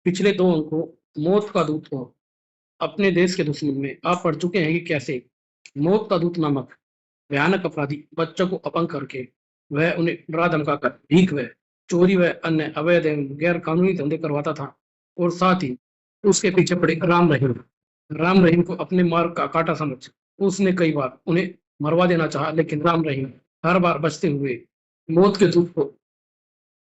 पिछले 2 अंकों मौत का दूत को अपने देश के दुश्मन में आप पढ़ चुके हैं कि कैसे मौत का दूत नामक भयानक अपराधी बच्चों को अपंग करके वह उन्हें डरा धमकाकर भीख व चोरी व अन्य अवैध एवं गैर कानूनी धंधे करवाता था और साथ ही उसके पीछे पड़े राम रहीम को अपने मार्ग का कांटा समझ उसने कई बार उन्हें मरवा देना चाहा, लेकिन राम रहीम हर बार बचते हुए मौत के दूत को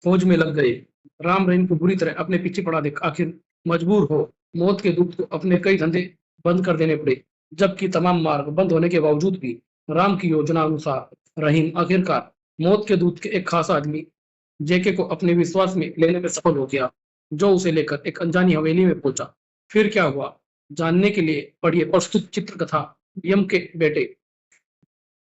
फौज में लग गए। राम रहीम को बुरी तरह अपने पीछे पड़ा देख आखिर मजबूर हो मौत के दूत को अपने कई धंधे बंद कर देने पड़े। जबकि तमाम मार्ग बंद होने के बावजूद भी राम की योजना अनुसार रहीम आखिरकार मौत के दूत के एक खास आदमी जेके को अपने विश्वास में लेने में सफल हो गया, जो उसे लेकर एक अनजानी हवेली में पहुंचा। फिर क्या हुआ जानने के लिए पढ़िए प्रस्तुत चित्र कथा यम के बेटे।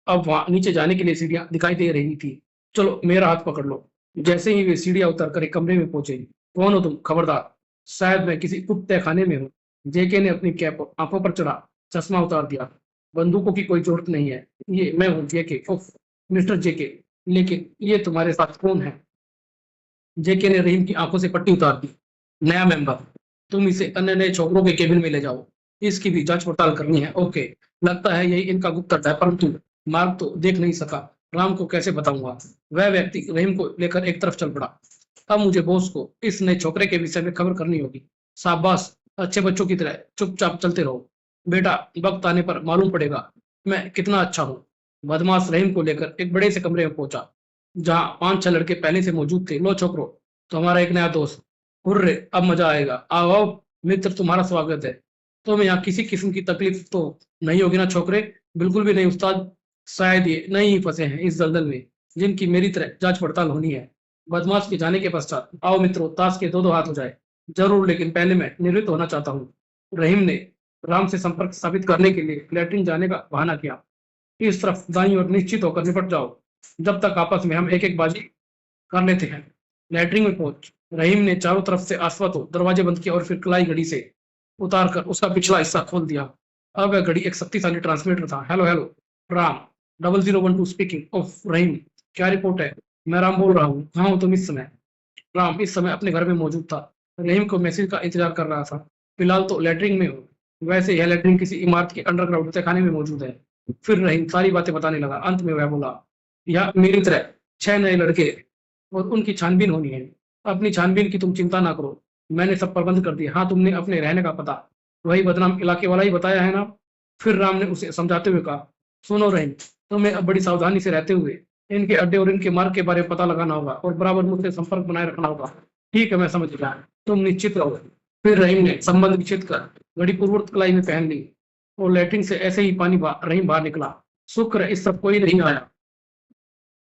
अब वहां नीचे जाने के लिए सीढ़ियां दिखाई दे रही थी। चलो मेरा हाथ पकड़ लो। जैसे ही वे सीढ़ियां उतर कर एक कमरे में पहुंचे, कौन हो तुम? खबरदार, शायद मैं किसी कुत्ते खाने में हूँ। जेके ने अपनी कैप आंखों पर चढ़ा चश्मा उतार दिया। बंदूकों की कोई जरूरत नहीं है, ये मैं हूँ जेके। उफ, मिस्टर जेके, लेकिन ये तुम्हारे साथ कौन है? जेके ने रहीम की आंखों से पट्टी उतार दी। नया मेंबर, तुम इसे अन्य नए छोकरों के केबिन में ले जाओ, इसकी भी जांच पड़ताल करनी है। ओके, लगता है यही इनका गुप्त है, परंतु मार्ग तो देख नहीं सका, राम को कैसे बताऊंगा? वह व्यक्ति रहीम को लेकर एक तरफ चल पड़ा। अब मुझे बॉस को इस नए छोकरे के विषय में खबर करनी होगी। शाबाश, अच्छे बच्चों की तरह चुपचाप चलते रहो बेटा, वक्त आने पर मालूम पड़ेगा मैं कितना अच्छा हूँ। बदमाश रहीम को लेकर एक बड़े से कमरे में पहुंचा, जहाँ 5-6 लड़के पहले से मौजूद थे। लो छोकरो, तुम्हारा एक नया दोस्त। हुर्रे, अब मजा आएगा। आओ आओ मित्र, तुम्हारा स्वागत है। तुम्हें यहाँ किसी किस्म की तकलीफ तो नहीं होगी ना छोकरे? बिल्कुल भी नहीं उस्ताद, शायद ये नहीं ही फंसे हैं इस दलदल में जिनकी मेरी तरह जांच पड़ताल होनी है। बदमाश के जाने के पश्चात आओ मित्रों, ताश के 2-2 हाथ हो जाए। जरूर, लेकिन पहले मैं निवृत्त होना चाहता हूँ। रहीम ने राम से संपर्क स्थापित करने के लिए लैट्रिन जाने का बहाना किया। इस तरफ दाईं ओर निश्चित होकर निपट जाओ, जब तक आपस में हम एक एक बाजी कर लेते हैं। लैट्रिन में पहुंच रहीम ने चारों तरफ से आश्वत हो दरवाजे बंद किए और फिर कलाई घड़ी से उतार कर उसका पिछला हिस्सा खोल दिया। अब वह घड़ी एक शक्तिशाली ट्रांसमीटर था। Hello hello, Ram 0012 speaking. ऑफ रहीम, क्या रिपोर्ट है? मैं राम बोल रहा हूँ। कहाँ हो तुम इस समय? राम इस समय अपने घर में मौजूद था, रहीम को मैसेज का इंतजार कर रहा था। फिलहाल तो लैट्रिन में हूँ। वैसे यह लैट्रिन किसी इमारत के अंडरग्राउंड तहखाने में मौजूद है। फिर रहीम सारी बातें बताने लगा। अंत में वह बोला, यह मेरी तरह 6 नए लड़के और उनकी छानबीन होनी है। अपनी छानबीन की तुम चिंता ना करो, मैंने सब प्रबंध कर दिया। हाँ, तुमने अपने रहने का पता वही बदनाम इलाके वाला ही बताया है ना? फिर राम ने उसे समझाते हुए कहा, सुनो रहीम, तुम्हें अब बड़ी सावधानी से रहते हुए इनके अड्डे और इनके मार्ग के बारे में पता लगाना होगा और बराबर मुझसे संपर्क बनाए रखना होगा। ठीक है, मैं समझ गया, तुम निश्चित रहो। फिर रहीम ने संबंध विच्छेद कर घड़ी पूर्ववत कलाई में पहन ली और लैट्रिन से ऐसे ही रहीम बाहर निकला। शुक्र है इस सब कोई नहीं आया।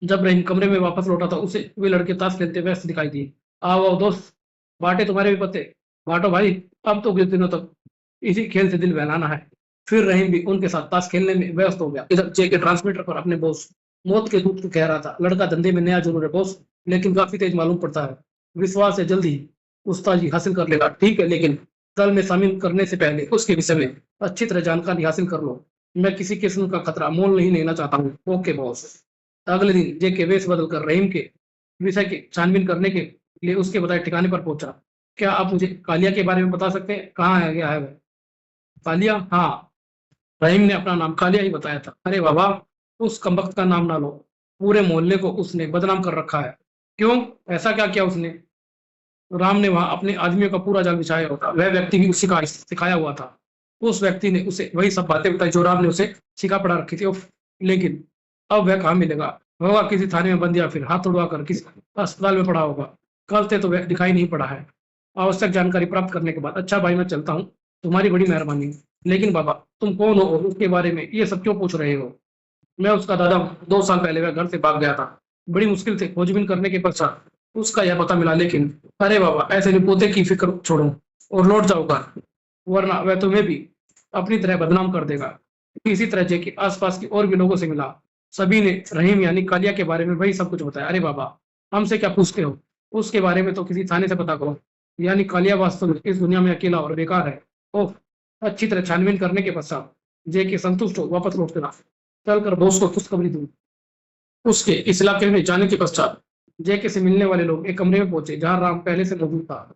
जब रहीम कमरे में वापस लौटा था, उसे वे लड़के ताश खेलते व्यस्त दिखाई दिए। आओ आओ दोस्त, बांटे तुम्हारे भी पत्ते, बांटो भाई। अब तो कुछ दिनों तक इसी खेल से दिल बहलाना है। फिर रहीम भी उनके साथ ताश खेलने में व्यस्त हो गया। इधर जे के ट्रांसमीटर पर अपने बॉस मौत के दूत को कह रहा था, लड़का धंधे में नया जरूर है बॉस, लेकिन काफी तेज मालूम पड़ता है। विश्वास है जल्दी ही उस्तादी हासिल कर लेगा। ठीक है, लेकिन दल में शामिल करने से पहले उसके विषय में अच्छी तरह जानकारी हासिल कर लो। मैं किसी किस्म का खतरा मोल नहीं लेना चाहता हूँ। Okay boss. अगले दिन जे के वेश बदलकर रहीम के विषय की छानबीन करने के लिए उसके बताए ठिकाने पर पहुंचा। क्या आप मुझे कालिया के बारे में बता सकते हैं? कहाँ है गया है वह? कालिया? हाँ, रहीम ने अपना नाम कालिया ही बताया था। अरे बाबा, उस कमबख्त का नाम ना लो, पूरे मोहल्ले को उसने बदनाम कर रखा है। क्यों, ऐसा क्या किया उसने? राम ने वहां अपने आदमियों का पूरा जाल बिछाया होता, वह व्यक्ति भी उसी का सिखाया हुआ था। उस व्यक्ति ने उसे वही सब बातें बताई जो राम ने उसे सिखा पढ़ा रखी थी। उफ, लेकिन अब वह कहाँ मिलेगा? होगा किसी थाने में बंद या फिर हाथ उड़वा कर किसी अस्पताल में पड़ा होगा। कल से तो वह दिखाई नहीं पड़ा है। आवश्यक जानकारी प्राप्त करने के बाद, अच्छा भाई मैं चलता हूँ, तुम्हारी बड़ी मेहरबानी। लेकिन बाबा, तुम कौन हो और उसके बारे में ये सब क्यों पूछ रहे हो? मैं उसका दादा हूँ। 2 साल पहले वह घर से भाग गया था। बड़ी मुश्किल से खोजबीन करने के पश्चात उसका यह पता मिला, लेकिन अरे बाबा, ऐसे नहीं, पोते की फिक्र छोड़ो और लौट जाओ घर, वरना वह तुम्हें भी अपनी तरह बदनाम कर देगा। इसी तरह जे के आसपास के और भी लोगों से मिला। सभी ने रहीम यानी कालिया के बारे में वही सब कुछ बताया। अरे बाबा, हमसे क्या पूछते हो? उसके बारे में तो किसी थाने से पता करो। यानी कालिया वास्तव में इस दुनिया में अकेला और बेकार है। ओह, अच्छी तरह छानबीन करने के पश्चात जे के संतुष्ट हो वापस लौट कर चलकर बॉस को खुशखबरी दी। उसके इस इलाके में जाने के पश्चात जेके से मिलने वाले लोग एक कमरे में पहुंचे, जहां राम पहले से मौजूद था।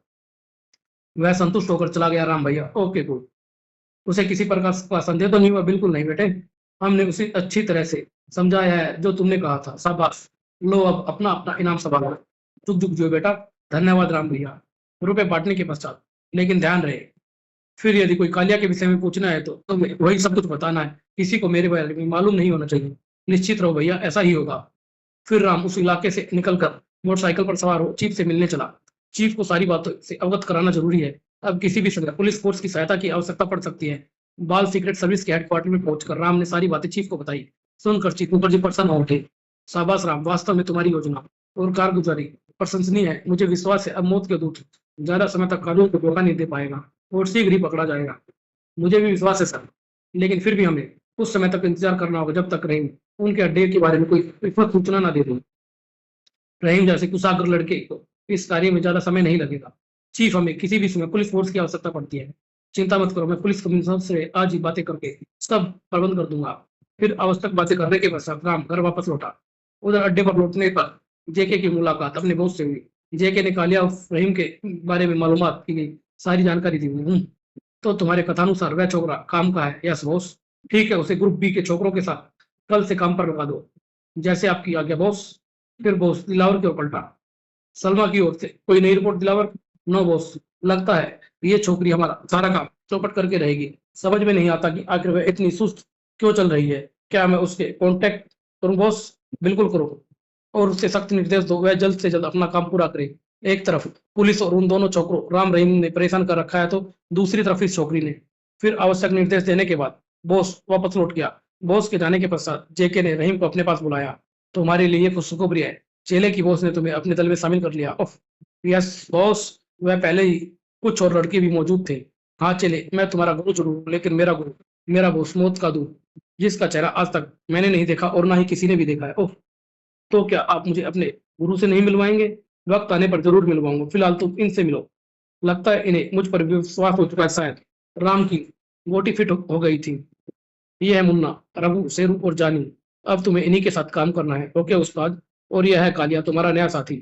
वह संतुष्ट होकर चला गया। राम भैया ओके गुड। उसे किसी प्रकार का संदेह तो नहीं हुआ? बिल्कुल नहीं बेटे, हमने उसे अच्छी तरह से समझाया है जो तुमने कहा था। शाबाश, लो अब अपना अपना इनाम संभालो। चुप चुप जो बेटा। धन्यवाद राम भैया। रुपए बांटने के पश्चात लेकिन ध्यान रहे, फिर यदि कोई कालिया के विषय में पूछना है तो तुम्हें वही सब कुछ बताना है, किसी को मेरे बारे में मालूम नहीं होना चाहिए। निश्चित रहो भैया, ऐसा ही होगा। फिर राम उस इलाके से निकलकर मोटरसाइकिल पर सवार हो चीफ से मिलने चला। चीफ को सारी बातों से अवगत कराना जरूरी है। अब किसी भी समय पुलिस फोर्स की सहायता की आवश्यकता पड़ सकती है। बाल सीक्रेट सर्विस के हेडक्वार्टर में पहुंचकर राम ने सारी बातें चीफ को बताई। सुनकर चीफ मुखर्जी प्रसन्न हो उठे। शाबाश राम, वास्तव में तुम्हारी योजना और कारगुजारी प्रशंसनीय है। मुझे विश्वास है अब मौत के दूत ज्यादा समय तक कानून को धोखा नहीं दे पाएगा और शीघ्र ही पकड़ा जाएगा। मुझे भी विश्वास है सर, लेकिन फिर भी हमें उस समय तक इंतजार करना होगा जब तक रहीम उनके अड्डे के बारे में कोई विफल सूचना ना दे दे। रहीम जैसे कुशाग्र लड़के को इस कार्य में ज्यादा समय नहीं लगेगा। चीफ, हमें किसी भी समय पुलिस फोर्स की आवश्यकता पड़ती है। चिंता मत करो, मैं पुलिस कमिश्नर से आज ही बातें करके सब प्रबंध कर दूंगा। फिर आवश्यक बातें करने के पश्चात राम घर वापस लौटा। उधर अड्डे पर लौटने पर जेके की मुलाकात अपने बॉस से हुई। जेके ने कालिया और रहीम के बारे में मालूमात की गई सारी जानकारी दी। तो तुम्हारे कथानुसार वह छोकरा काम का है? Yes boss. ठीक है, उसे ग्रुप बी के छोकरों के साथ कल से काम पर लगा दो, जैसे आपकी आज्ञा बॉस। फिर बॉस दिलावर की ओर पलटा। सलमा की ओर से कोई नई रिपोर्ट दिलावर? नो बॉस, लगता है ये छोकरी हमारा सारा काम चौपट करके रहेगी। समझ में नहीं आता कि आखिर वह इतनी सुस्त क्यों चल रही है। क्या मैं उसके कांटेक्ट करूं बॉस? बिल्कुल करो और उससे सख्त निर्देश दो वह जल्द से जल्द अपना काम पूरा करे। एक तरफ पुलिस और उन दोनों छोकरों राम रहीम ने परेशान कर रखा है तो दूसरी तरफ इस छोकरी ने। फिर आवश्यक निर्देश देने के बाद बॉस वापस लौट गया। बॉस के जाने के पश्चात जेके ने रहीम को अपने पास बुलाया। तुम्हारे लिए खुशखबरी है, चेले की बॉस ने तुम्हें अपने दल में शामिल कर लिया। ओफ यस बॉस, वह पहले ही कुछ और लड़के भी मौजूद थे। हाँ चेले, मैं तुम्हारा गुरु जरूर हूं, लेकिन मेरा गुरु मेरा बॉस मौत का दूत, जिसका चेहरा आज तक मैंने नहीं देखा और ना ही किसी ने भी देखा है। ओह, तो क्या आप मुझे अपने गुरु से नहीं मिलवाएंगे? वक्त आने पर जरूर मिलवाऊंगा, फिलहाल तुम इनसे मिलो। लगता है इन्हें मुझ पर विश्वास हो चुका है शायद। राम की गोटी फिट हो गई थी। ये है मुन्ना, रघु, शेरू और जानी। अब तुम्हें इन्हीं के साथ काम करना है। ओके उस्ताद। और यह है कालिया, तुम्हारा नया साथी।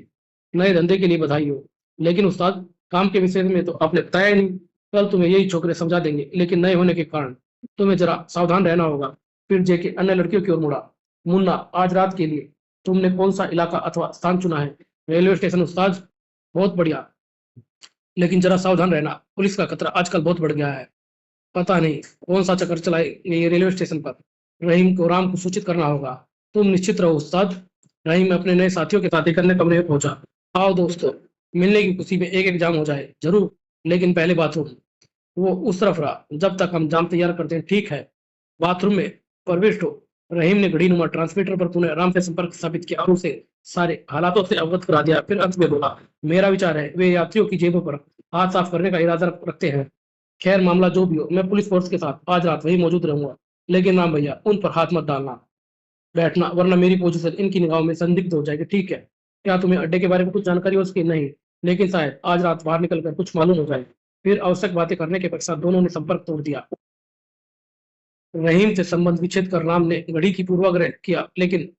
नए धंधे के लिए बधाई हो। लेकिन उस्ताद, काम के विषय में तो आपने बताया ही नहीं। कल तुम्हें यही छोकरे समझा देंगे, लेकिन नए होने के कारण तुम्हें जरा सावधान रहना होगा। फिर जेके अन्य लड़कियों की ओर मुड़ा। मुन्ना, आज रात के लिए तुमने कौन सा इलाका अथवा स्थान चुना है? रेलवे स्टेशन उस्ताद। बहुत बढ़िया, लेकिन जरा सावधान रहना, पुलिस का खतरा आजकल बहुत बढ़ गया है। पता नहीं कौन सा चक्कर चलाएंगे ये रेलवे स्टेशन पर। रहीम को राम को सूचित करना होगा। तुम निश्चित रहो उस्ताद। रहीम अपने नए साथियों के साथ एक अन्य कमरे में पहुंचा। आओ दोस्तों, मिलने की खुशी में एक एक जाम हो जाए जरूर, लेकिन पहले बाथरूम। वो उस तरफ रहा जब तक हम जाम तैयार करते हैं। ठीक है। बाथरूम में प्रविष्ट हो। रहीम ने घड़ी नुमा ट्रांसमीटर पर पुनः राम से संपर्क स्थापित किया और उसे सारे हालातों से अवगत करा दिया। फिर अंत में बोला, मेरा विचार है वे यात्रियों की जेबों पर हाथ साफ करने का इरादा रखते हैं। खैर मामला जो भी हो, मैं पुलिस फोर्स के साथ आज रात वही मौजूद रहूंगा। लेकिन राम भैया, उन पर हाथ मत डालना, बैठना, वरना मेरी पोजीशन इनकी निगाहों में संदिग्ध हो जाएगी। ठीक है? क्या तुम्हें अड्डे के बारे में कुछ जानकारी हो उसकी? नहीं, लेकिन शायद आज रात बाहर निकलकर कुछ मालूम हो जाए। फिर आवश्यक बातें करने के पश्चात दोनों ने संपर्क तोड़ दिया। रहीम से संबंध विच्छेद कर राम ने घड़ी की पूर्वाग्रह किया, लेकिन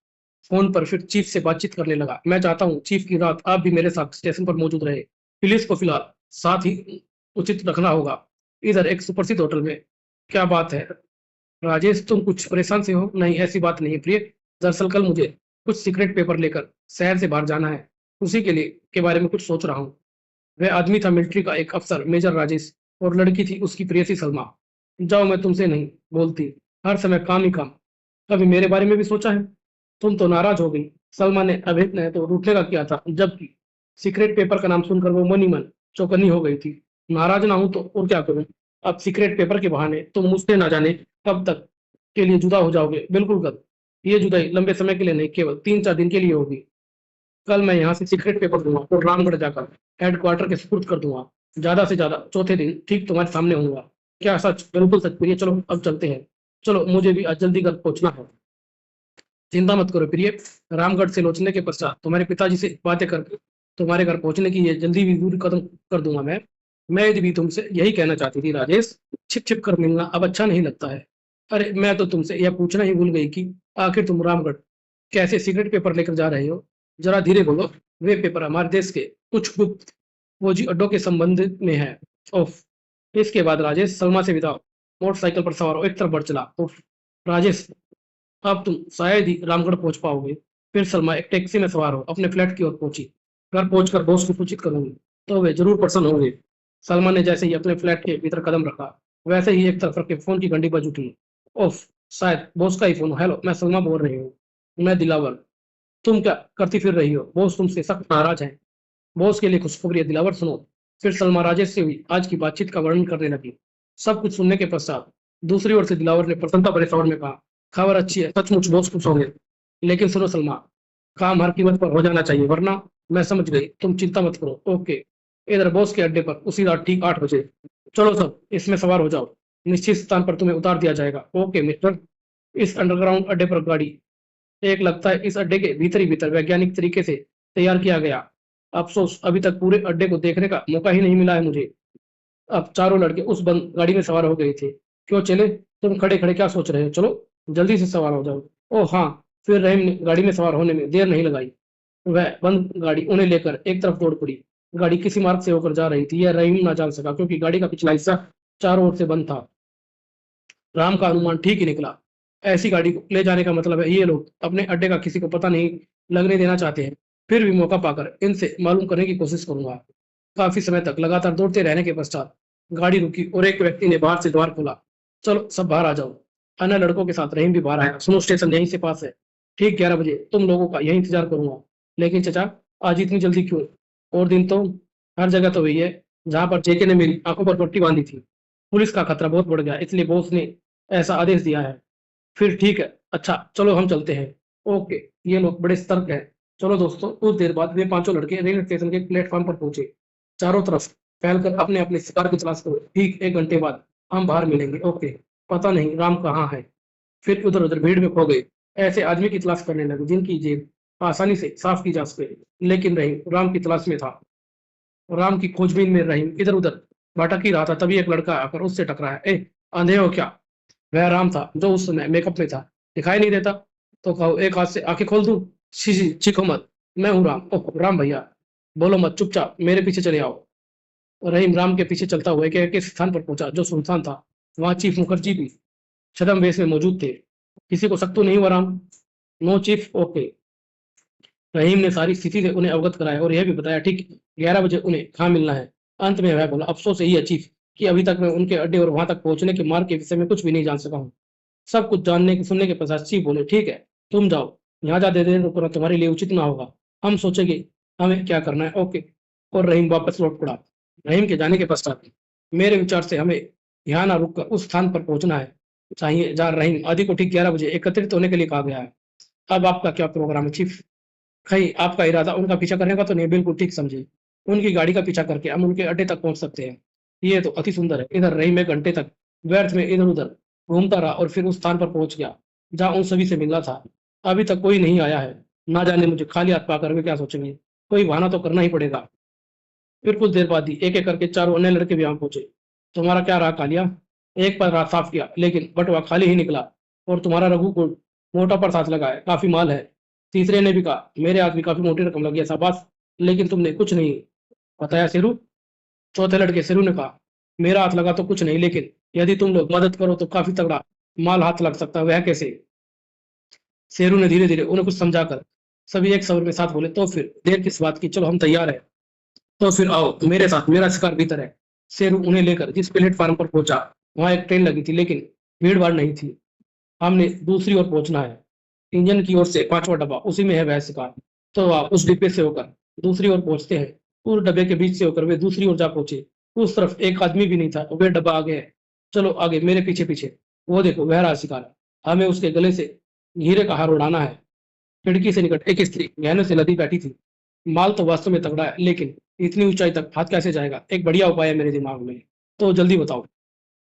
फोन पर फिर चीफ से बातचीत करने लगा। मैं चाहता हूँ चीफ की रात आप भी मेरे साथ स्टेशन पर मौजूद रहे। पुलिस को फिलहाल साथ ही उचित रखना होगा। इधर एक सुप्रसिद्ध होटल में। क्या बात है राजेश, तुम कुछ परेशान से हो? नहीं, ऐसी बात नहीं है प्रिय। दरअसल कल मुझे कुछ सीक्रेट पेपर लेकर शहर से बाहर जाना है। उसी के लिए के बारे में कुछ सोच रहा हूँ। वह आदमी था मिलिट्री का एक अफसर मेजर राजेश, और लड़की थी उसकी प्रेयसी सलमा। जाओ, मैं तुमसे नहीं बोलती, हर समय काम ही काम। कभी मेरे बारे में भी सोचा है? तुम तो नाराज हो गई। सलमा ने अभेद ने तो रूठने का किया था, जबकि सीक्रेट पेपर का नाम सुनकर वो मन ही मन चौकन्नी हो गई थी। नाराज ना हूं तो और क्या करूं? अब सीक्रेट पेपर के बहाने तुम मुझसे ना जाने कब तक के लिए जुदा हो जाओगे। बिल्कुल कब। ये जुदाई लंबे समय के लिए नहीं, केवल 3-4 दिन के लिए होगी। कल मैं यहाँ से सीक्रेट पेपर दूंगा और रामगढ़ जाकर हेडक्वार्टर के सुपुर्द कर दूंगा। ज्यादा से ज्यादा चौथे दिन ठीक तुम्हारे सामने होऊंगा। क्या सच? बिल्कुल सच प्रिय। चलो अब चलते हैं। चलो, मुझे भी आज जल्दी घर पहुंचना है। चिंता मत करो प्रिय, रामगढ़ से लौटने के पश्चात तुम्हारे पिताजी से बातें करके तुम्हारे घर पहुंचने की ये जल्दी भी दूर कदम कर दूंगा मैं यदि भी तुमसे यही कहना चाहती थी राजेश। छिप छिप कर मिलना अब अच्छा नहीं लगता है। अरे मैं तो तुमसे यह पूछना ही भूल गई कि आखिर तुम रामगढ़ कैसे सीक्रेट पेपर लेकर जा रहे हो? जरा धीरे बोलो। वे पेपर हमारे देश के कुछ गुप्त फौजी अड्डों के संबंध में है। उफ! इसके बाद राजेश सलमा से विदा हो, मोटरसाइकिल पर सवार हो, एक तरफ बढ़ चला। उफ! राजेश, अब तुम शायद ही रामगढ़ पहुँच पाओगे। फिर सलमा एक टैक्सी में सवार हो अपने फ्लैट की ओर पहुँची। घर पहुँचकर बॉस को सूचित करूँगी, तो वे ज़रूर प्रसन्न होंगे। सलमा ने जैसे ही अपने फ्लैट के भीतर कदम रखा, वैसे ही एक तरफ रखे फ़ोन की घंटी बज उठी। उफ! शायद बॉस का ही फ़ोन हो। हेलो, मैं सलमा बोल रही हूँ। मैं दिलावर। तुम क्या करती फिर रही हो? बॉस तुमसे सख्त नाराज़ हैं। बॉस के लिए खुशखबरी है दिलावर, सुनो। फिर सलमा राजेश से हुई आज की बातचीत का वर्णन करने लगी। सब कुछ सुनने के पश्चात दूसरी ओर से दिलावर ने प्रसन्नता भरे स्वर में कहा, खबर अच्छी है, सचमुच बॉस खुश होंगे। लेकिन सुनो सलमा, काम हर कीमत पर हो जाना चाहिए, वरना। मैं समझ गई, तुम चिंता मत करो। ओके। इधर बॉस के अड्डे पर उसी रात ठीक 8 बजे। चलो सब इसमें सवार हो जाओ। निश्चित स्थान पर तुम्हें उतार दिया जाएगा। Okay mister. इस अंडरग्राउंड अड्डे पर गाड़ी एक लगता है इस अड्डे के भीतर ही भीतर वैज्ञानिक तरीके से तैयार किया गया। अफसोस अभी तक पूरे अड्डे को देखने का मौका ही नहीं मिला है मुझे। अब चारों लड़के उस बंद गाड़ी में सवार हो गए थे। क्यों चले? तुम खड़े खड़े क्या सोच रहे हो? चलो जल्दी से सवार हो जाओ। ओह हाँ। फिर रहीम ने गाड़ी में सवार होने में देर नहीं लगाई। वह बंद गाड़ी उन्हें लेकर एक तरफ दौड़ पड़ी। गाड़ी किसी मार्ग से होकर जा रही थी, यह रहीम ना जान सका, क्योंकि गाड़ी का पिछला हिस्सा चारों ओर से बंद था। राम का अनुमान ठीक ही निकला। ऐसी गाड़ी को ले जाने का मतलब है ये लोग अपने अड्डे का किसी को पता नहीं लगने देना चाहते हैं। फिर भी मौका पाकर इनसे मालूम करने की कोशिश करूंगा। काफी समय तक लगातार दौड़ते रहने के पश्चात गाड़ी रुकी और एक व्यक्ति ने बाहर से द्वार खोला। चलो सब बाहर आ जाओ। अन्य लड़कों के साथ रहीम भी बाहर आया। सुनो, स्टेशन यहीं से पास है। ठीक 11 बजे तुम लोगों का यही इंतजार करूंगा। लेकिन चचा, आज इतनी जल्दी क्यों? और दिन तो हर जगह तो वही है जहां पर जेके ने मेरी आंखों पर पट्टी बांधी थी। पुलिस का खतरा बहुत बढ़ गया, इसलिए बॉस ने ऐसा आदेश दिया है। फिर ठीक है। अच्छा चलो हम चलते हैं। ओके। ये लोग बड़े सतर्क हैं। चलो दोस्तों, कुछ देर बाद वे पांचों लड़के रेलवे स्टेशन के प्लेटफॉर्म पर पहुंचे। चारों तरफ फैलकर अपने अपने शिकार की तलाश करो। ठीक 1 घंटे बाद हम बाहर मिलेंगे। ओके। पता नहीं राम कहाँ है। फिर उधर उधर भीड़ में खो गए। ऐसे आदमी की तलाश करने लगे जिनकी जेब आसानी से साफ की जा सके। लेकिन रहीम राम की तलाश में था। राम की खोजबीन में रहीम इधर उधर भटक ही रहा था, तभी एक लड़का आकर उससे टकराया। ए, अंधे हो क्या? वह राम था जो उस समय मेकअप में था। दिखाई नहीं देता? तो कहो एक हाथ से आंखें खोल दूं? शी चीखो मत। मैं हूँ राम। ओह राम भैया, बोलो मत, चुपचाप मेरे पीछे चले आओ। रहीम राम के पीछे चलता हुआ एक ऐसे स्थान पर पहुंचा जो सुनसान था। वहां चीफ मुखर्जी भी छद्म वेश में मौजूद थे। किसी को शक तो नहीं हुआ Ram? No chief. Okay. Rahim ने सारी स्थिति से उन्हें अवगत कराया और यह भी बताया ठीक 11 बजे उन्हें कहाँ मिलना है। अंत में वह बोला, अफसोस यही है चीफ कि अभी तक मैं उनके अड्डे और वहां तक पहुंचने के मार्ग के विषय में कुछ भी नहीं जान सका हूँ। सब कुछ जानने के सुनने के पश्चात चीफ बोले, ठीक है तुम जाओ। यहाँ ज्यादा देर रुकना तुम्हारे लिए उचित ना होगा। हम सोचेंगे हमें क्या करना है। ओके। और रहीम वापस लौट पड़ा। रहीम के जाने के पश्चात मेरे विचार से हमें यहाँ ना रुक कर उस स्थान पर पहुंचना है चाहिए जहाँ रहीम आदि को ठीक 11 बजे एकत्रित होने के लिए कहा गया है। अब आपका क्या प्रोग्राम है चीफ? कहीं आपका इरादा उनका पीछा करने का तो नहीं? बिल्कुल ठीक समझे। उनकी गाड़ी का पीछा करके हम उनके अड्डे तक पहुंच सकते हैं। ये तो अति सुंदर है। इधर रही मैं घंटे तक व्यर्थ में इधर उधर घूमता रहा और फिर उस स्थान पर पहुंच गया जहां उन सभी से मिलना था। अभी तक कोई नहीं आया है। ना जाने मुझे खाली हाथ पाकर वे क्या सोचेंगे। कोई बहाना तो करना ही पड़ेगा। फिर कुछ देर बाद ही एक एक करके चारों अन्य लड़के भी वहां पहुंचे। तुम्हारा क्या रहा कालिया? एक पर रात साफ किया लेकिन बटुआ खाली ही निकला। और तुम्हारा रघु को मोटा पर साथ लगा है, काफी माल है। तीसरे ने भी कहा, मेरे हाथ भी काफी मोटी रकम लगी है शाबाश। लेकिन तुमने कुछ नहीं बताया शेरू। चौथे लड़के शेरू ने कहा, मेरा हाथ लगा तो कुछ नहीं, लेकिन यदि तुम लोग मदद करो तो काफी तगड़ा माल हाथ लग सकता है। वह कैसे? शेरू ने धीरे धीरे उन्हें कुछ समझाकर सभी एक स्वर में साथ बोले, तो फिर देर किस बात की, चलो हम तैयार है। तो फिर आओ मेरे साथ, मेरा शिकार भीतर है। शेरू उन्हें लेकर जिस प्लेटफार्म पर पहुंचा वहां एक ट्रेन लगी थी, लेकिन भीड़ भाड़ नहीं थी। हमने दूसरी ओर पहुंचना है। इंजन की ओर से पांचवा डब्बा, उसी में है वह शिकार। तो आप उस डिब्बे से होकर दूसरी ओर पहुंचते हैं। उस डब्बे के बीच से होकर वे दूसरी ओर जा पहुंचे। उस तरफ एक आदमी भी नहीं था, वे डब्बा आगे है। चलो आगे मेरे पीछे पीछे। वो देखो वह रहा शिकार। हमें उसके गले से हीरे का हार उड़ाना है। खिड़की से निकट एक स्त्री गहनों से लदी बैठी थी। माल तो वास्तव में तगड़ा है, लेकिन इतनी ऊंचाई तक हाथ कैसे जाएगा? एक बढ़िया उपाय है मेरे दिमाग में। तो जल्दी बताओ।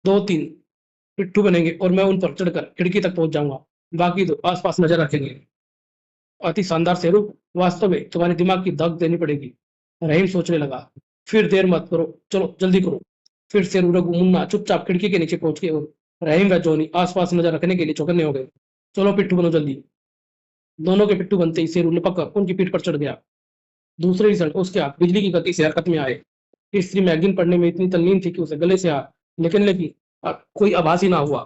2-3 पिट्ठू बनेंगे और मैं उन पर चढ़कर खिड़की तक पहुंच जाऊंगा। बाकी तो आसपास नजर रखेंगे। अति शानदार शेरू। वास्तव में तुम्हारे दिमाग की दाग देनी पड़ेगी। रहीम सोचने लगा। फिर देर मत करो, चलो जल्दी करो। फिर शेरू रघु मुन्ना चुपचाप खिड़की के नीचे पहुंच गए और रहीम व जॉनी आसपास नजर रखने के लिए चौकन्ने हो गए। चलो पिट्ठू बनो जल्दी। दोनों के पिट्ठू बनते ही शेरू लपक कर उनकी पीठ पर चढ़ गया। दूसरे ही क्षण उसके हाथ बिजली की गति से हरकत में आए। स्त्री मैगजीन पढ़ने में इतनी तल्लीन थी कि उसे गले से हाथ निकलने की कोई आभास ही ना हुआ।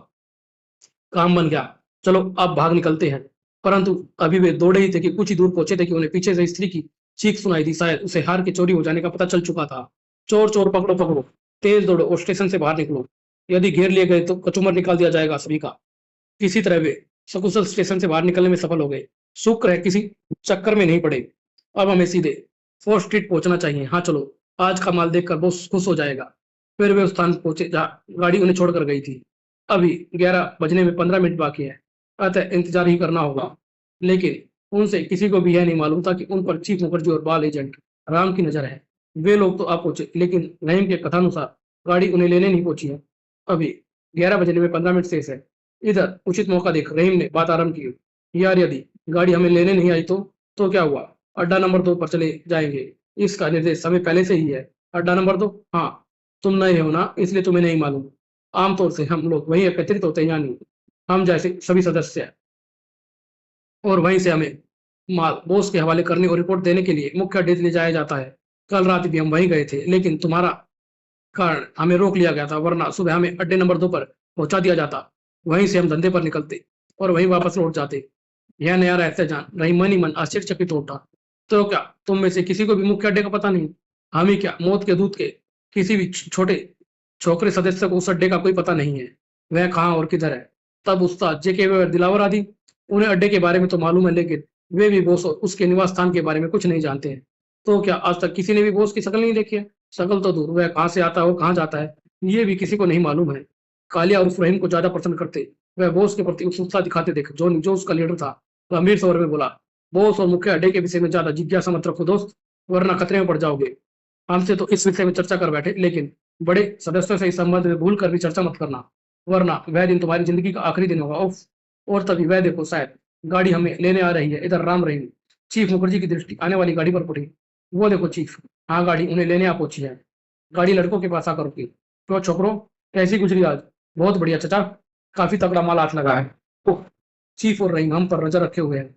काम बन गया, चलो अब भाग निकलते हैं। परंतु अभी वे दौड़े ही थे कि कुछ ही दूर पहुंचे थे कि उन्हें पीछे से स्त्री की चीख सुनाई दी। शायद उसे हार के चोरी हो जाने का पता चल चुका था। चोर चोर पकड़ो पकड़ो, तेज दौड़ो और स्टेशन से बाहर निकलो। यदि घेर लिए गए तो कचूमर निकाल दिया जाएगा सभी का। किसी तरह वे सकुशल स्टेशन से बाहर निकलने में सफल हो गए। शुक्र है किसी चक्कर में नहीं पड़े। अब हमें सीधे फोर्थ स्ट्रीट पहुंचना चाहिए। हाँ चलो, आज का माल देखकर बॉस खुश हो जाएगा। फिर वे उस स्थान पहुंचे जहाँ गाड़ी उन्हें छोड़कर गई थी। अभी 11 बजने में 15 मिनट बाकी है, अतः इंतजार ही करना होगा। लेकिन उनसे किसी को भी यह नहीं मालूम था कि उन पर चीफ मुखर्जी और बाल एजेंट राम की नजर है। वे लोग तो आ पहुंचे, लेकिन रहीम के कथानुसार गाड़ी उन्हें लेने नहीं पहुंची है। अभी 11 बजने में 15 मिनट शेष है। इधर उचित मौका देख रहीम ने बात आरंभ की। यार, यदि गाड़ी हमें लेने नहीं आई तो क्या हुआ? अड्डा नंबर 2 पर चले जाएंगे। इसका निर्देश हमें पहले से ही है। अड्डा नंबर 2? हाँ, तुम नए हो ना, इसलिए तुम्हें नहीं मालूम। आमतौर से हम लोग वहीं एकत्रित होते हैं, यानी हम जैसे सभी सदस्य, और वहीं से हमें माल बॉस के हवाले करने और रिपोर्ट देने के लिए मुख्य अड्डे ले जाया जाता है। कल रात भी हम वहीं गए थे, लेकिन तुम्हारा कारण हमें रोक लिया गया था, वरना सुबह हमें अड्डे नंबर 2 पर पहुंचा दिया जाता। वहीं से हम धंधे पर निकलते और वहीं वापस लौट जाते। यह नया रहस्य जान रही मन ही मन आश्चर्यचकित हो उठा। तो क्या तुम में से किसी को भी मुख्य अड्डे का पता नहीं? हम ही क्या, मौत के दूत के किसी भी छोटे छोकरे सदस्य को उस अड्डे का कोई पता नहीं है। वह कहाँ और किधर है? तब उस्ताद जेके वे दिलावर आदि, उन्हें अड्डे के बारे में तो मालूम है, लेकिन वे भी बोस और उसके निवास स्थान के बारे में कुछ नहीं जानते हैं। तो क्या आज तक किसी ने भी बोस की शक्ल नहीं देखी है? शक्ल तो दूर, वह कहाँ से आता है और कहाँ जाता है, ये भी किसी को नहीं मालूम है। कालिया और रहीम को ज्यादा पसंद करते, वह बोस के प्रति उत्सुकता दिखाते देख जॉनी, जो उसका लीडर था, गंभीर स्वर में बोला, बोस और मुख्य अड्डे के विषय में ज्यादा जिज्ञासा मत रखो दोस्त, वरना खतरे में पड़ जाओगे। हमसे तो इस विषय में चर्चा कर बैठे, लेकिन बड़े सदस्यों से इस संबंध में भूल कर भी चर्चा मत करना, वरना वह दिन तुम्हारी जिंदगी का आखिरी दिन होगा। उफ! और तभी वह देखो, शायद गाड़ी हमें लेने आ रही है। इधर राम रहीम, चीफ मुखर्जी की दृष्टि आने वाली गाड़ी पर पड़ी। वो देखो चीफ, हाँ गाड़ी उन्हें लेने आ पहुंची है। गाड़ी लड़कों के पास आकर रुकी। तो छोकरो, कैसी गुजरी आज? बहुत बढ़िया चचा, काफी तगड़ा माल हाथ लगा है। ओह! चीफ और रहीम हम पर नजर रखे हुए हैं।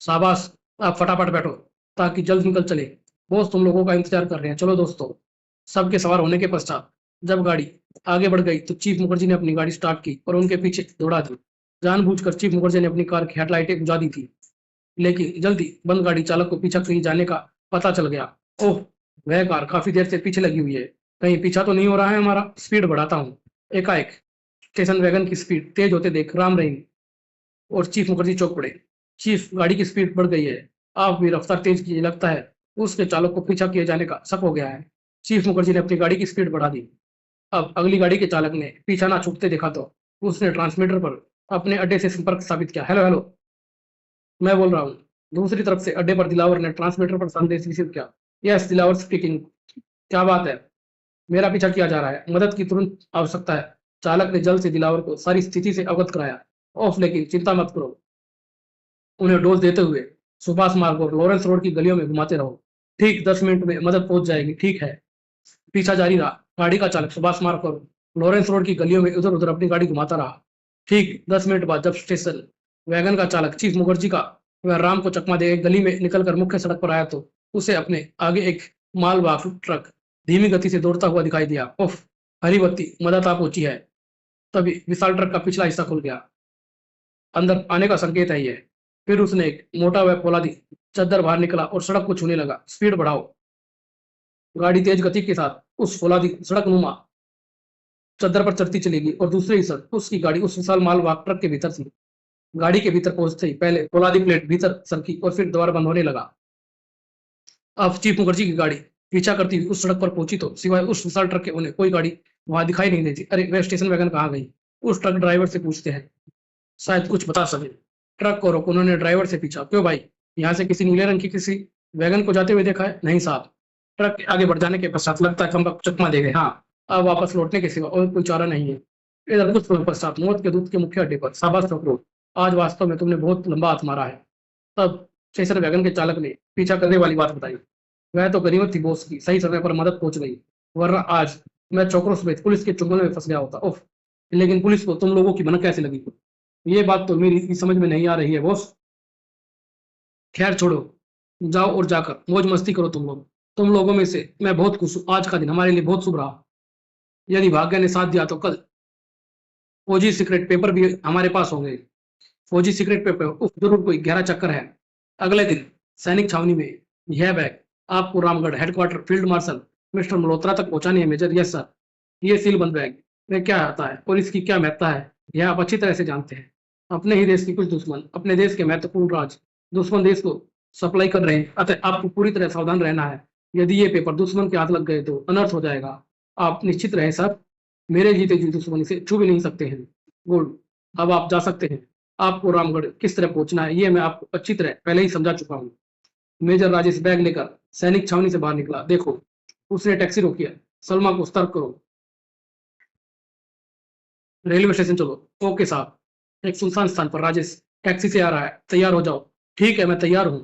शाबाश, आप फटाफट बैठो ताकि जल्द निकल चले। बॉस तुम लोगों का इंतजार कर रहे हैं। चलो दोस्तों। सबके सवार होने के पश्चात जब गाड़ी आगे बढ़ गई तो चीफ मुखर्जी ने अपनी गाड़ी स्टार्ट की और उनके पीछे दौड़ा दी। जानबूझकर चीफ मुखर्जी ने अपनी कार की हेडलाइटें बुझा दी थी, लेकिन जल्दी बंद गाड़ी चालक को पीछा कहीं जाने का पता चल गया। ओह! वह कार काफी देर से पीछे लगी हुई है, कहीं पीछा तो नहीं हो रहा है हमारा? स्पीड बढ़ाता हूँ। एकाएक स्टेशन वैगन की स्पीड तेज होते देख राम रहीम और चीफ मुखर्जी चौंक पड़े। चीफ, गाड़ी की स्पीड बढ़ गई है, आप भी रफ्तार तेज कीजिए, लगता है उसके चालक को पीछा किए जाने का शक हो गया है। चीफ मुखर्जी ने अपनी गाड़ी की स्पीड बढ़ा दी। अब अगली गाड़ी के चालक ने पीछा ना छूटते देखा तो उसने ट्रांसमीटर पर अपने अड्डे से संपर्क स्थापित किया। हेलो हेलो, मैं बोल रहा हूँ। दूसरी तरफ से अड्डे पर दिलावर ने ट्रांसमीटर पर संदेश रिसीव किया। Yes, Dilawar speaking. क्या बात है? मेरा पीछा किया जा रहा है, मदद की तुरंत आवश्यकता है। चालक ने जल्द से दिलावर को सारी स्थिति से अवगत कराया। ऑफ, लेकिन चिंता मत करो, उन्हें डोज देते हुए सुभाष मार्ग और लॉरेंस रोड की गलियों में घुमाते रहो। ठीक 10 मिनट में मदद पहुंच जाएगी। ठीक है। पीछा जारी रहा। गाड़ी का चालक सुभाष मार्ग और लॉरेंस रोड की गलियों में इधर उधर अपनी गाड़ी घुमाता रहा। ठीक 10 मिनट बाद जब स्टेशन वैगन का चालक चीफ मुखर्जी का वह राम को चकमा दे एक गली में निकलकर मुख्य सड़क पर आया तो उसे अपने आगे एक मालवाहक ट्रक धीमी गति से दौड़ता हुआ दिखाई दिया। उफ! हरी बत्ती, मदद आ पहुंची है। तभी विशाल ट्रक का पिछला हिस्सा खुल गया। अंदर आने का संकेत है ये। फिर उसने एक मोटा व फौलादी चद्दर बाहर निकला और सड़क को छूने लगा। स्पीड बढ़ाओ। गाड़ी तेज गति के साथ उस फौलादी सड़क नुमा चद्दर पर चढ़ती चलेगी और दूसरे ही क्षण उसकी गाड़ी उस विशाल मालवाहक ट्रक के भीतर थी। गाड़ी के भीतर पहुंचते ही पहले फौलादी प्लेट भीतर सरकी और फिर द्वार बंद होने लगा। अब चीफ मुखर्जी की गाड़ी पीछा करती हुई उस सड़क पर पहुंची तो सिवाय उस विशाल ट्रक के उन्हें कोई गाड़ी वहां दिखाई नहीं देती। अरे, वह स्टेशन वैगन कहाँ गई? उस ट्रक ड्राइवर से पूछते हैं, शायद कुछ बता सके। ट्रक को रोक उन्होंने ड्राइवर से पूछा, क्यों भाई, यहाँ से किसी नीले रंग की किसी वैगन को जाते हुए देखा है? नहीं साहब। ट्रक के आगे बढ़ जाने के पश्चात लगता है हम चकमा दे गए। हाँ, अब वापस लौटने के सिवा और कोई चारा नहीं है। इधर कुछ समय पश्चात मौत के दूत के मुख्य अड्डे पर। शाबाश छोकरो, आज वास्तव में तुमने बहुत लंबा हाथ मारा है। तब स्टेशन वैगन के चालक ने पीछा करने वाली बात बताई। वह तो गनीमत थी बॉस की, सही समय पर मदद पहुंच गई, वरना आज मैं चौकरों समेत पुलिस के चुंगल में फंस गया होता। उफ! लेकिन पुलिस को तुम लोगों की भनक कैसे लगी? ये बात तो मेरी भी समझ में नहीं आ रही है बॉस। खैर छोड़ो, जाओ और जाकर मौज मस्ती करो तुम लोग। तुम लोगों में से मैं बहुत खुश हूँ। आज का दिन हमारे लिए बहुत शुभ रहा। यदि भाग्य ने साथ दिया तो कल फौजी सीक्रेट पेपर भी हमारे पास होंगे। फौजी सीक्रेट पेपर उफ, जरूर कोई गहरा चक्कर है। अगले दिन सैनिक छावनी में यह बैग आपको Ramgarh headquarter field marshal mister Malhotra तक पहुंचानी है मेजर। Yes sir. ये सील बंद बैग में क्या आता है और इसकी क्या महत्ता है, यह आप अच्छी तरह से जानते हैं। अपने ही देश की कुछ दुश्मन अपने देश के महत्वपूर्ण राज दुश्मन देश को सप्लाई कर रहे हैं, अतः आपको पूरी तरह सावधान रहना है। यदि ये पेपर दुश्मन के हाथ लग गए तो अनर्थ हो जाएगा। आप निश्चित रहे सर, मेरे जीते जी दुश्मन इसे छू भी नहीं सकते हैं। गुड, अब आप जा सकते हैं। आपको रामगढ़ किस तरह पहुंचना है ये मैं आपको अच्छी तरह पहले ही समझा चुका हूँ। मेजर राजेश बैग लेकर सैनिक छावनी से बाहर निकला। देखो, उसने टैक्सी रोकी है। सलमा को सतर्क करो, रेलवे स्टेशन चलो। ओके साहब। एक सुनसान स्थान पर राजेश टैक्सी से आ रहा है, तैयार हो जाओ। ठीक है, मैं तैयार हूँ।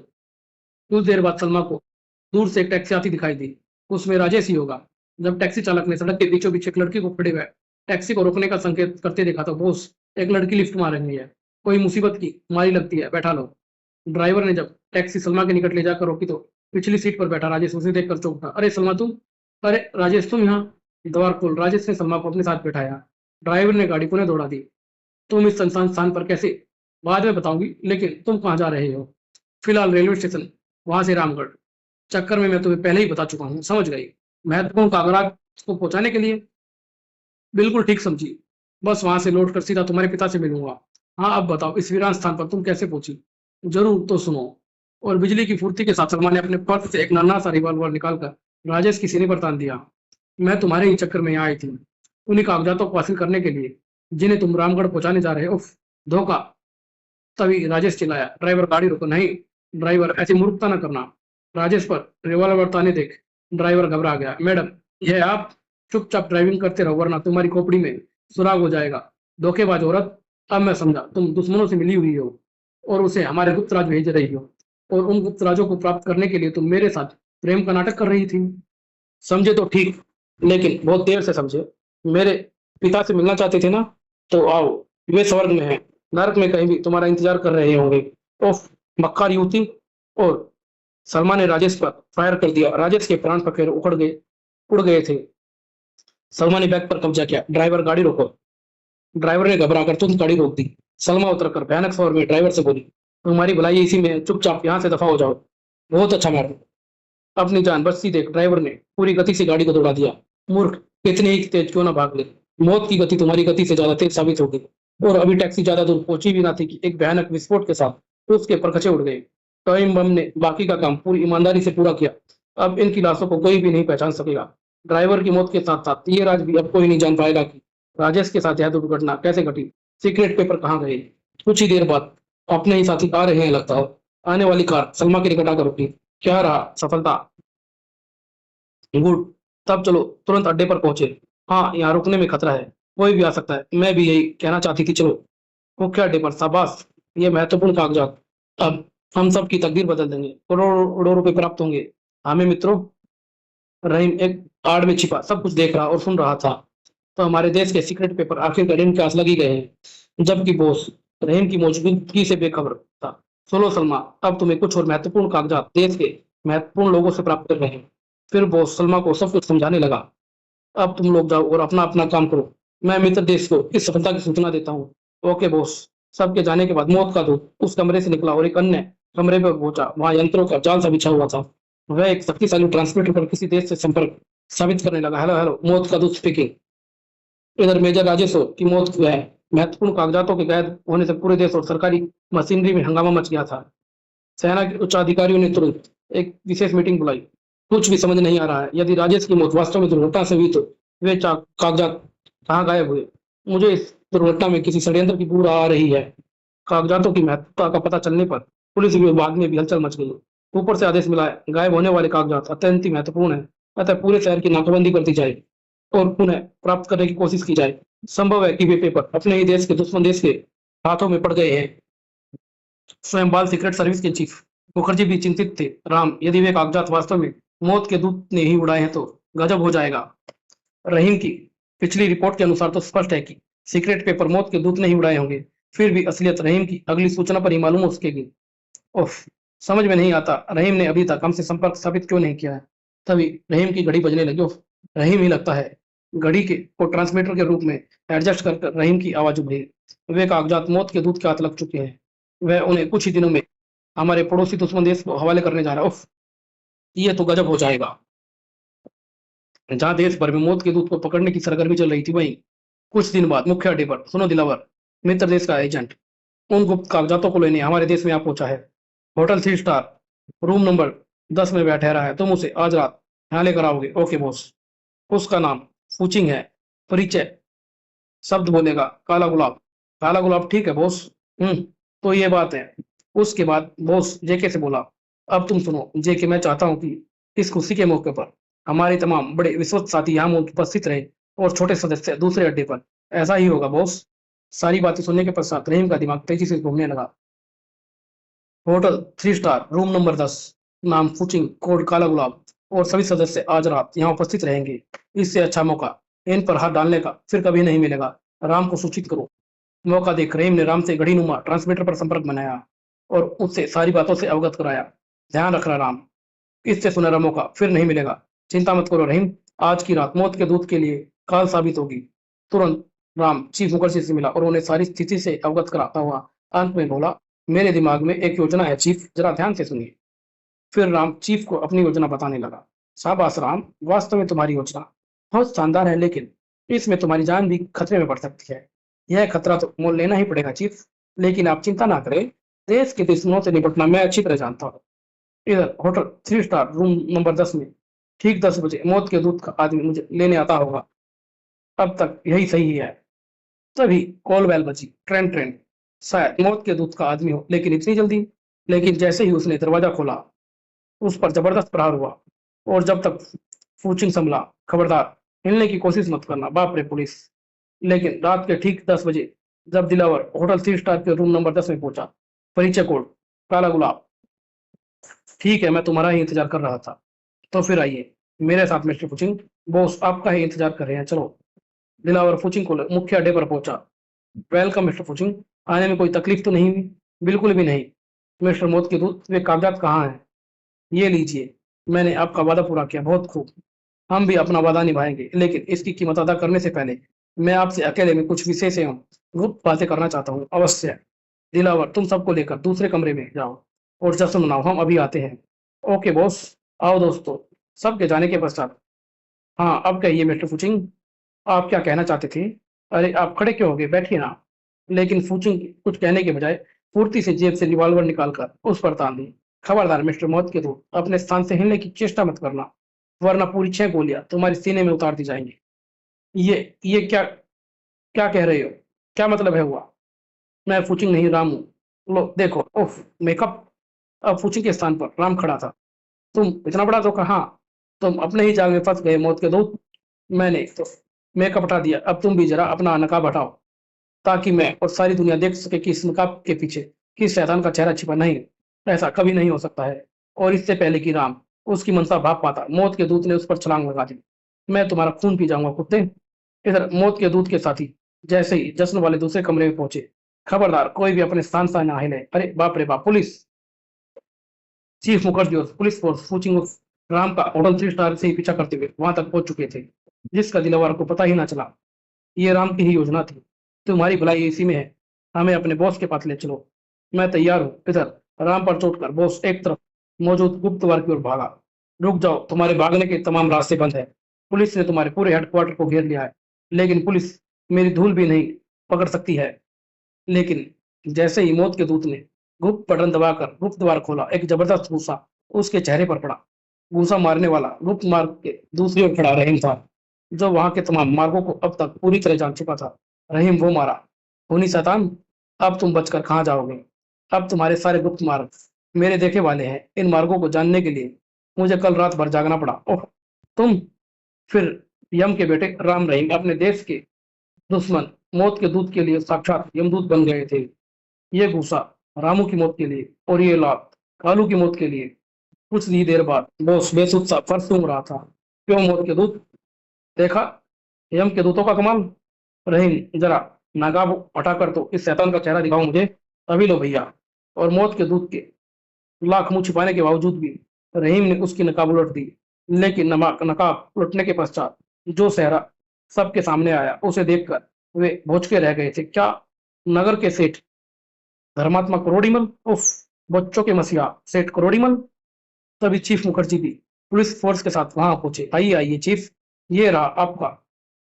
कुछ देर बाद सलमा को दूर से एक टैक्सी आती दिखाई दी। उसमें राजेश ही होगा। जब टैक्सी चालक ने सड़क के बीचों बीच एक लड़की को खड़े हुए टैक्सी को रोकने का संकेत करते देखा तो बोस, एक लड़की लिफ्ट मार रही है, कोई मुसीबत की मारी लगती है, बैठा लो। ड्राइवर ने जब टैक्सी सलमा के निकट ले जाकर रोकी तो पिछली सीट पर बैठा राजेश उसे देखकर चौंक उठा। अरे सलमा तुम, अरे राजेश तुम यहाँ। द्वार खोल राजेश ने सलमा को अपने साथ बैठाया। ड्राइवर ने गाड़ी पुनः दौड़ा दी। तुम इस सुनसान स्थान पर कैसे, बाद में बताऊंगी, लेकिन तुम कहाँ जा रहे हो? फिलहाल रेलवे स्टेशन, वहां से रामगढ़। चक्कर में मैं तुम्हें पहले ही बता चुका हूँ, समझ गई। महत्वपूर्ण कागजात को पहुंचाने के लिए? बिल्कुल ठीक समझी। बस वहां से लौट कर सीधा तुम्हारे पिता से मिलूंगा। हाँ, अब बताओ इस वीरान स्थान पर तुम कैसे पहुंची? जरूर, तो सुनो। और बिजली की फुर्ती के साथ सलमान ने अपने पर्स से एक नन्हा सा रिवॉल्वर निकालकर राजेश की सीने पर तान दिया। मैं तुम्हारे ही चक्कर में यहाँ आई थी, उन्हीं कागजातों को हासिल करने के लिए जिन्हें तुम रामगढ़ पहुंचाने जा रहे हो। उफ, धोखा। तभी राजेश चिल्लाया, ड्राइवर गाड़ी रोको। नहीं ड्राइवर, ऐसी मूर्खता न करना। राजेश पर रिवॉल्वर ताने देख ड्राइवर घबरा गया। मैडम, यह आप चुपचाप ड्राइविंग करते रहो वरना तुम्हारी खोपड़ी में सुराग हो जाएगा। धोखेबाज औरत, अब मैं समझा, तुम दुश्मनों से मिली हुई हो और उसे हमारे गुप्त राज भेज रही हो, और उन गुप्त राजों को प्राप्त करने के लिए तुम मेरे साथ प्रेम का नाटक कर रही थी। समझे तो ठीक, लेकिन बहुत देर से समझे। मेरे पिता से मिलना चाहते थे ना, तो आओ, वे स्वर्ग में हैं, नरक में कहीं भी तुम्हारा इंतजार कर रहे होंगे। उफ, मक्कार युवती। और सलमान ने राजेश पर फायर कर दिया। राजेश के प्राण पखेरु उड़ गए थे। सलमान ने बैग पर कब्जा किया। ड्राइवर गाड़ी रोको। ड्राइवर ने घबरा कर तुरंत गाड़ी रोक दी। सलमा उतरकर भयानक स्वर में ड्राइवर से बोली, तुम्हारी भलाई इसी में, चुपचाप यहाँ से दफा हो जाओ। बहुत अच्छा मैडम। अपनी जान बचती देख ड्राइवर ने पूरी गति से गाड़ी को दौड़ा दिया। मूर्ख, कितनी ही तेज क्यों ना भाग ले, मौत की गति तुम्हारी गति से ज्यादा तेज साबित होगी। और अभी टैक्सी ज्यादा दूर पहुंची भी ना थी कि एक भयानक विस्फोट के साथ उसके परखचे उड़ गए। टाइम बम ने बाकी का काम पूरी ईमानदारी से पूरा किया। अब इनकी लाशों को कोई भी नहीं पहचान सकेगा। ड्राइवर की मौत के साथ साथ ये राज भी अब कोई नहीं जान पाएगा कि राजेश के साथ यह दुर्घटना कैसे घटी। सीक्रेट पेपर कहाँ गए? कुछ ही देर बाद अपने ही साथी आ रहे हैं लगता है। आने वाली कार सलमा के निकट आकर रुकी। क्या रहा, सफलता? गुड, तब चलो तुरंत अड्डे पर पहुंचे। हाँ, यहाँ रुकने में खतरा है, कोई भी आ सकता है। मैं भी यही कहना चाहती थी। चलो मुख्य अड्डे पर। शाबाश, ये महत्वपूर्ण कागजात अब हम सब की तकदीर बदल देंगे। करोड़ों रुपए प्राप्त होंगे हमें मित्रों। रहीम एक आड़ में छिपा सब कुछ देख रहा और सुन रहा था। तो हमारे देश के सीक्रेट पेपर आखिर रहीम के आस लगी गए हैं, जबकि बॉस रहीम की मौजूदगी से बेखबर था। सुनो सलमा, अब तुम्हें कुछ और महत्वपूर्ण कागजात देश के महत्वपूर्ण लोगों से प्राप्त कर रहे हैं। फिर बॉस सलमा को सब कुछ समझाने लगा। अब तुम लोग जाओ और अपना अपना काम करो। मैं मित्र देश को इस सफलता की सूचना देता हूँ। Okay boss. सबके जाने के बाद मौत का दूत उस कमरे से निकला और एक अन्य कमरे पर पहुंचा। वहां यंत्रों का जाल सा बिछा हुआ था। वह एक शक्तिशाली ट्रांसमीटर पर किसी देश से संपर्क साबित करने लगा। हेलो हेलो, मौत का दूत स्पीकिंग। इधर मेजर राजेश की मौत हुई है। महत्वपूर्ण कागजातों के गायब होने से पूरे देश और सरकारी मशीनरी में हंगामा मच गया था। सेना के उच्च अधिकारियों ने तुरंत एक विशेष मीटिंग बुलाई। कुछ भी समझ नहीं आ रहा है। यदि राजेश की मौत वास्तव में दुर्घटना से हुई तो वे कागजात कहाँ गायब हुए? मुझे इस दुर्घटना में किसी षड्यंत्र की बू आ रही है। कागजातों की महत्वता का पता चलने पर पुलिस विभाग में भी हलचल मच गई। ऊपर से आदेश मिला है, गायब होने वाले कागजात अत्यंत ही महत्वपूर्ण है, अतः पूरे शहर की नाकाबंदी कर दी जाए और पुनः प्राप्त करने की कोशिश की जाए। संभव है कि वे पेपर अपने ही देश के दुश्मन देश के हाथों में पड़ गए हैं। स्वयं बाल सीक्रेट सर्विस के चीफ मुखर्जी भी चिंतित थे। राम, यदि वे कागजात वास्तव में मौत के दूत ने ही उड़ाए हैं तो गजब हो जाएगा। रहीम की पिछली रिपोर्ट के अनुसार तो स्पष्ट है कि सीक्रेट पेपर मौत के दूत नहीं उड़ाए होंगे। फिर भी असलियत रहीम की अगली सूचना पर ही मालूम हो सकेगी। उफ, समझ में नहीं आता रहीम ने अभी तक हमसे संपर्क स्थापित क्यों नहीं किया है। तभी रहीम की घड़ी बजने लगी। उफ, रहीम ही लगता है। घड़ी के को ट्रांसमीटर के रूप में एडजस्ट कर रहीम की आवाज उभरी। वे कागजात मौत के दूत के हाथ लग चुके हैं। वह उन्हें कुछ ही दिनों में हमारे पड़ोसी दुश्मन देश को हवाले करने जा रहा है। उफ, ये तो गजब हो जाएगा। जहां देश भर में मौत के दूत को पकड़ने की सरगर्मी चल रही थी, वहीं कुछ दिन बाद मुख्य अड्डे पर सुनो दिलावर, मित्र देश का एजेंट, उन गुप्त कागजातों को लेने हमारे देश में आ पहुंचा है। होटल 3 स्टार रूम नंबर 10 में बैठा रहा है। तुम उसे आज रात यहाँ लेकर आओगे। Okay boss. उसका नाम फूचिंग है। परिचय शब्द बोलेगा काला गुलाब। काला गुलाब, ठीक है बॉस। तो ये बात है। उसके बाद बॉस जेके से बोला, अब तुम सुनो जेके, मैं चाहता हूँ कि इस खुशी के मौके पर हमारे तमाम बड़े विश्वस्त साथी यहाँ उपस्थित रहे और छोटे सदस्य दूसरे अड्डे पर। ऐसा ही होगा बॉस। सारी बातें सुनने के पश्चात रहीम का दिमाग तेजी से घूमने लगा। होटल 3 स्टार रूम नंबर 10, नाम फुचिंग, कोड काला गुलाब, और सभी सदस्य आज रात यहाँ उपस्थित रहेंगे। इससे अच्छा मौका इन पर हाथ डालने का फिर कभी नहीं मिलेगा। राम को सूचित करो। मौका देख रहीम ने राम से घड़ीनुमा ट्रांसमीटर पर संपर्क बनाया और उससे सारी बातों से अवगत कराया। ध्यान रखना राम, इससे सुनहरा मौका फिर नहीं मिलेगा। चिंता मत करो रहीम, आज की रात मौत के दूत के लिए काल साबित होगी। तुरंत राम चीफ मुखर्जी से मिला और उन्हें सारी स्थिति से अवगत कराता हुआ अंत में बोला, मेरे दिमाग में एक योजना है चीफ, जरा ध्यान से सुनिए। फिर राम चीफ को अपनी योजना बताने लगा। शाबाश राम, वास्तव में तुम्हारी योजना बहुत शानदार है, लेकिन इसमें तुम्हारी जान भी खतरे में पड़ सकती है। यह खतरा तो मोल लेना ही पड़ेगा चीफ, लेकिन आप चिंता ना करें। देश के दुश्मनों से निपटना मैं अच्छी तरह जानता हूँ। इधर होटल 3 स्टार रूम नंबर 10 में ठीक 10 बजे मौत के दूत का आदमी मुझे लेने आता होगा। अब तक यही सही है। तभी कॉल बेल बजी। ट्रेन ट्रेन, शायद मौत के दूत का आदमी हो, लेकिन इतनी जल्दी। लेकिन जैसे ही उसने दरवाजा खोला, उस पर जबरदस्त प्रहार हुआ। और जब तक फूचिंग संभला, खबरदार हिलने की कोशिश मत करना। बाप रे पुलिस। लेकिन रात के ठीक 10 बजे जब दिलावर होटल 3 स्टार के रूम नंबर 10 में पहुंचा, परिचय कोड काला गुलाब। ठीक है, मैं तुम्हारा ही इंतजार कर रहा था। तो फिर आइए मेरे साथ मिस्टर फुचिंग, बॉस आपका ही इंतजार कर रहे हैं, चलो। दिलावर फुचिंग को मुख्य अड्डे पर पहुंचा। वेलकम मिस्टर फुचिंग, आने में कोई तकलीफ तो नहीं हुई? बिल्कुल भी नहीं। मिस्टर मौत के दूत, वे कागजात कहाँ हैं? ये लीजिए, मैंने आपका वादा पूरा किया। बहुत खूब। हम भी अपना वादा निभाएंगे, लेकिन इसकी कीमत अदा करने से पहले मैं आपसे अकेले में कुछ विशेष एवं गुप्त बातें करना चाहता हूँ। अवश्य। दिलावर, तुम सबको लेकर दूसरे कमरे में जाओ और जश्न मनाओ, हम अभी आते हैं। Okay boss. आओ दोस्तों। सबके जाने के पश्चात, हाँ अब कहिए मिस्टर फुचिंग, आप क्या कहना चाहते थे? अरे आप खड़े क्यों हो गए, बैठिए ना। लेकिन फुचिंग कुछ कहने के बजाय फुर्ती से जेब से रिवॉल्वर निकालकर उस पर तान दी। खबरदार मिस्टर मौत के दूत, अपने स्थान से हिलने की चेष्टा मत करना, वरना पूरी 6 गोलियां तुम्हारे सीने में उतार दी जाएंगी। ये क्या क्या कह रहे हो? क्या मतलब है हुआ? मैं फुचिंग नहीं, राम हूँ। लो देखो, उफ मेकअप। अब फुचिंग के स्थान पर राम खड़ा था। तुम इतना बड़ा धोखा, हाँ। तुम अपने ही जाल में फंस गए मौत के दूत। मैंने तो मेकअप हटा दिया, अब तुम भी जरा अपना नकाब हटाओ, ताकि मैं और सारी दुनिया देख सके कि इस नकाब के पीछे किस शैतान का चेहरा छिपा। नहीं, ऐसा कभी नहीं हो सकता है। और इससे पहले कि राम उसकी मनसा भाप पाता, मौत के दूत ने उस पर छलांग लगा दी। मैं तुम्हारा खून पी जाऊंगा कुत्ते। इधर मौत के दूत के साथी जैसे ही जश्न वाले दूसरे कमरे में पहुंचे, खबरदार कोई भी अपने स्थान से ना हिले। अरे बाप रे बाप, पुलिस! चीफ मुखर्जी और पुलिस फोर्स फूचिंग राम का होटल 3 स्टार से ही पीछा करते हुए वहां तक पहुंच चुके थे, जिसका दिलावर को पता ही ना चला। ये राम की ही योजना थी। तुम्हारी भलाई इसी में है। हमें अपने बॉस के पास ले चलो। मैं तैयार हूँ। इधर राम पर चोट कर बॉस एक तरफ मौजूद गुप्त द्वार की ओर भागा। रुक जाओ, तुम्हारे भागने के तमाम रास्ते बंद है। पुलिस ने तुम्हारे पूरे हेडक्वार्टर को घेर लिया है। लेकिन पुलिस मेरी धूल भी नहीं पकड़ सकती है। लेकिन जैसे ही मौत के दूत ने गुप्त बटन दबाकर गुप्त द्वार खोला, एक जबरदस्त गुस्सा उसके चेहरे पर पड़ा। घूसा मारने वाला गुप्त मार्ग के दूसरी ओर खड़ा रहीम था, जो वहां के तमाम मार्गों को अब तक पूरी तरह जान चुका था। रहीम, वो मारा। खूनी शैतान, अब तुम बचकर कहाँ जाओगे? अब तुम्हारे सारे गुप्त मार्ग मेरे देखे वाले हैं। इन मार्गों को जानने के लिए मुझे कल रात भर जागना पड़ा। ओह, तुम! फिर यम के बेटे राम रहीम अपने देश के दुश्मन मौत के दूत के लिए साक्षात यमदूत बन गए थे। ये गुस्सा रामू की मौत के लिए और ये लात कालू की मौत के लिए। कुछ ही देर बाद बॉस बेसुध सा फर्श सूंघ रहा था। क्यों मौत के दूत? देखा यम के दूतों का कमाल। रहीम, जरा नकाब हटाकर तो इस शैतान का चेहरा दिखाओ मुझे। अभी लो भैया। और मौत के दूत के लाख मुंह छिपाने के बावजूद भी रहीम ने उसकी नकाब उलट दी। लेकिन नकाब उलटने के पश्चात जो सेहरा सबके सामने आया, उसे देखकर वे भौचके रह गए थे। क्या नगर के सेठ धर्मात्मा करोड़ीमल, उफ, बच्चों के मसीहा सेठ करोड़ीमल। तभी चीफ मुखर्जी भी पुलिस फोर्स के साथ वहां पहुंचे। आइए आइए चीफ, ये रहा आपका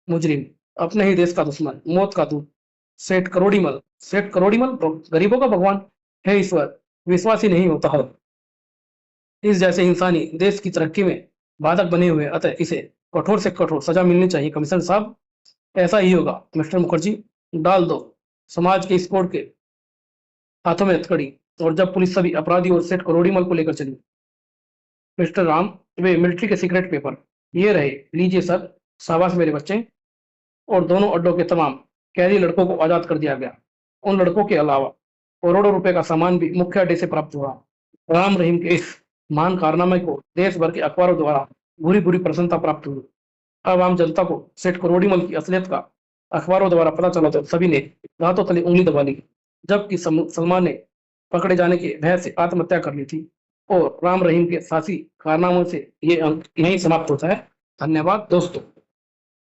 मुजरिम, अपने ही देश का दुश्मन, मौत का दूत, सेठ करोड़ीमल। सेठ करोड़ीमल तो गरीबों का भगवान है। ईश्वर विश्वास ही नहीं होता है इस जैसे इंसानी देश की तरक्की में बाधक बने हुए, अतः इसे कठोर से कठोर सजा मिलनी चाहिए। कमिश्नर साहब, ऐसा ही होगा मिस्टर मुखर्जी। डाल दो समाज के इस कोड के हाथों में हथकड़ी। और जब पुलिस सभी अपराधी और सेठ करोड़ीमल को लेकर चली, मिस्टर राम, वे मिलिट्री के सीक्रेट पेपर ये रहे, लीजिए सर, शाबाश मेरे बच्चे। और दोनों अड्डों के तमाम कैदी लड़कों को आजाद कर दिया गया। उन लड़कों के अलावा करोड़ों रुपए का सामान भी मुख्य अड्डे से प्राप्त हुआ। राम रहीम के इस महान कारनामे को देश भर के अखबारों द्वारा बुरी बुरी प्रसन्नता प्राप्त हुई। अब आम जनता को सेठ करोड़ीमल की असलियत का अखबारों द्वारा पता चला तो सभी ने दांतों तले उंगली दबा ली। जबकि सलमान ने पकड़े जाने के भय से आत्महत्या कर ली थी। और राम रहीम के साहसी कारनामों से ये अंक यहीं समाप्त होता है। धन्यवाद दोस्तों।